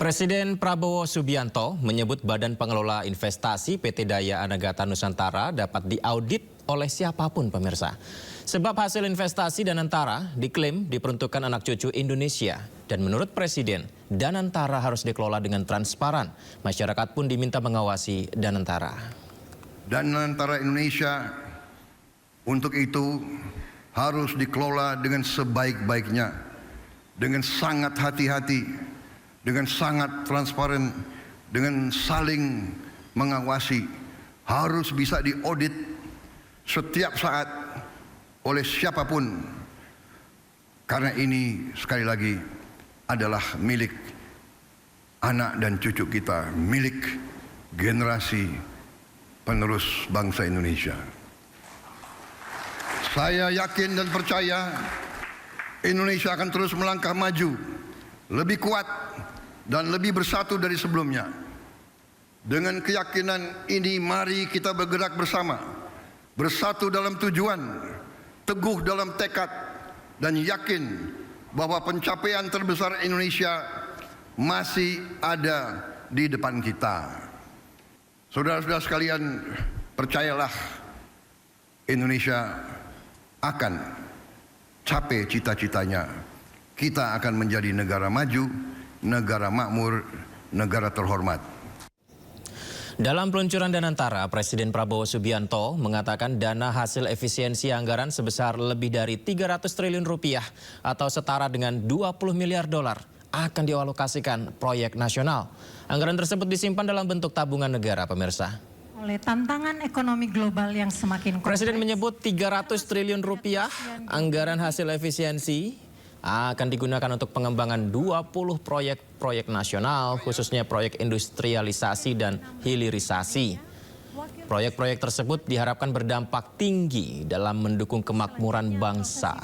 Presiden Prabowo Subianto menyebut Badan Pengelola Investasi PT Daya Anagata Nusantara dapat diaudit oleh siapapun pemirsa. Sebab hasil investasi Danantara diklaim diperuntukkan anak cucu Indonesia. Dan menurut Presiden, Danantara harus dikelola dengan transparan. Masyarakat pun diminta mengawasi Danantara. Danantara Indonesia untuk itu harus dikelola dengan sebaik-baiknya, dengan sangat hati-hati, dengan sangat transparan, dengan saling mengawasi, harus bisa diaudit setiap saat oleh siapapun, karena ini sekali lagi adalah milik anak dan cucu kita, milik generasi penerus bangsa Indonesia. Saya yakin dan percaya Indonesia akan terus melangkah maju, lebih kuat dan lebih bersatu dari sebelumnya. Dengan keyakinan ini, mari kita bergerak bersama, bersatu dalam tujuan, teguh dalam tekad, dan yakin bahwa pencapaian terbesar Indonesia masih ada di depan kita. Saudara-saudara sekalian, percayalah, Indonesia akan capai cita-citanya. Kita akan menjadi negara maju, negara makmur, negara terhormat. Dalam peluncuran Danantara, Presiden Prabowo Subianto mengatakan dana hasil efisiensi anggaran sebesar lebih dari 300 triliun rupiah atau setara dengan 20 miliar dolar akan dialokasikan proyek nasional. Anggaran tersebut disimpan dalam bentuk tabungan negara, pemirsa. Oleh tantangan ekonomi global yang semakin kompleks. Presiden menyebut 300 triliun rupiah anggaran hasil efisiensi akan digunakan untuk pengembangan 20 proyek nasional, khususnya proyek industrialisasi dan hilirisasi. Proyek-proyek tersebut diharapkan berdampak tinggi dalam mendukung kemakmuran bangsa.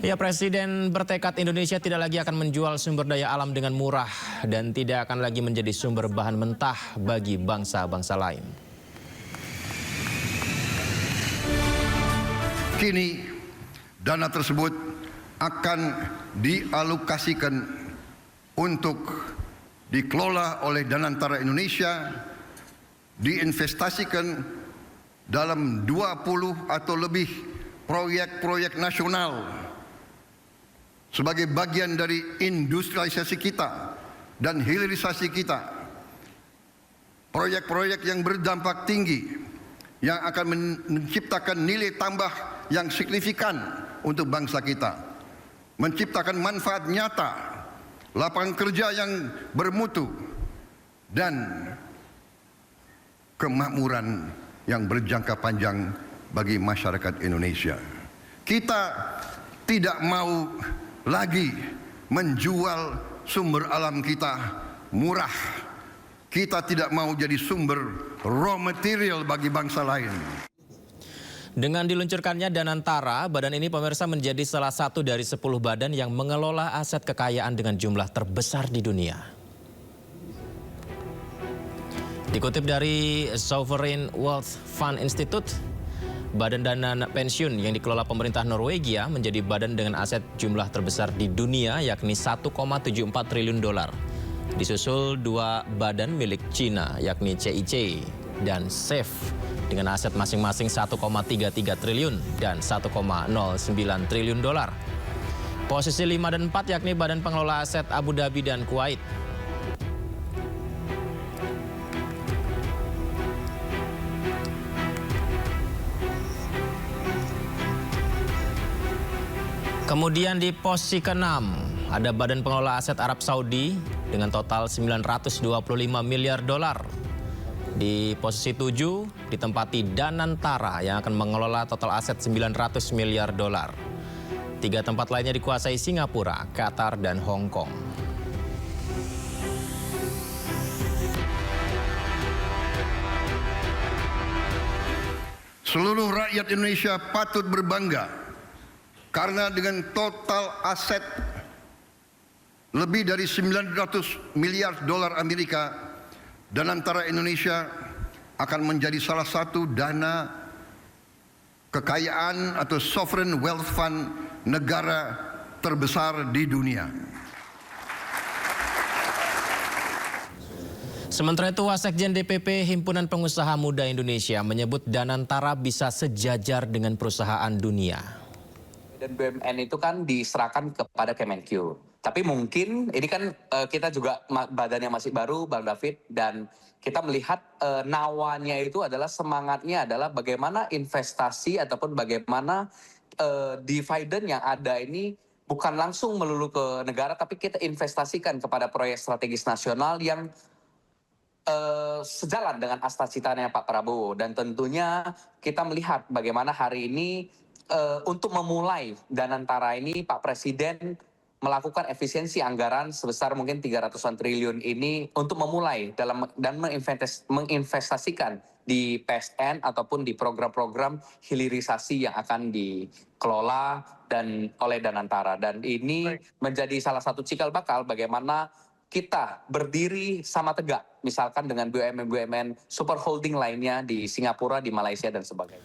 Ya, Presiden bertekad Indonesia tidak lagi akan menjual sumber daya alam dengan murah dan tidak akan lagi menjadi sumber bahan mentah bagi bangsa-bangsa lain. Kini dana tersebut akan dialokasikan untuk dikelola oleh Danantara Indonesia, diinvestasikan dalam 20 atau lebih proyek-proyek nasional sebagai bagian dari industrialisasi kita dan hilirisasi kita. Proyek-proyek yang berdampak tinggi yang akan menciptakan nilai tambah yang signifikan untuk bangsa kita, menciptakan manfaat nyata, lapangan kerja yang bermutu, dan kemakmuran yang berjangka panjang bagi masyarakat Indonesia. Kita tidak mau lagi menjual sumber alam kita murah. Kita tidak mau jadi sumber raw material bagi bangsa lain. Dengan diluncurkannya Danantara, badan ini pemirsa menjadi salah satu dari 10 badan yang mengelola aset kekayaan dengan jumlah terbesar di dunia. Dikutip dari Sovereign Wealth Fund Institute, badan dana pensiun yang dikelola pemerintah Norwegia menjadi badan dengan aset jumlah terbesar di dunia, yakni 1,74 triliun dolar. Disusul dua badan milik Cina, yakni CIC dan SAFE, dengan aset masing-masing 1,33 triliun dan 1,09 triliun dolar. Posisi 5 dan 4 yakni Badan Pengelola Aset Abu Dhabi dan Kuwait. Kemudian di posisi ke-6 ada Badan Pengelola Aset Arab Saudi dengan total 925 miliar dolar. Di posisi 7 ditempati Danantara yang akan mengelola total aset 900 miliar dolar. 3 tempat lainnya dikuasai Singapura, Qatar, dan Hong Kong. Seluruh rakyat Indonesia patut berbangga karena dengan total aset lebih dari 900 miliar dolar Amerika, Danantara Indonesia akan menjadi salah satu dana kekayaan atau sovereign wealth fund negara terbesar di dunia. Sementara itu, Wasekjen DPP Himpunan Pengusaha Muda Indonesia menyebut Danantara bisa sejajar dengan perusahaan dunia. Dan BUMN itu kan diserahkan kepada Kemenkyu. Tapi mungkin ini kan kita juga badannya masih baru, Bang David, dan kita melihat nawanya itu adalah semangatnya adalah bagaimana investasi ataupun bagaimana dividen yang ada ini bukan langsung melulu ke negara, tapi kita investasikan kepada proyek strategis nasional yang sejalan dengan cita-citanya Pak Prabowo. Dan tentunya kita melihat bagaimana hari ini untuk memulai Danantara ini Pak Presiden melakukan efisiensi anggaran sebesar mungkin 300-an triliun ini untuk memulai dan menginvestasikan di PSN ataupun di program-program hilirisasi yang akan dikelola dan oleh Danantara. Dan ini menjadi salah satu cikal bakal bagaimana kita berdiri sama tegak misalkan dengan BUMN-BUMN super holding lainnya di Singapura, di Malaysia dan sebagainya.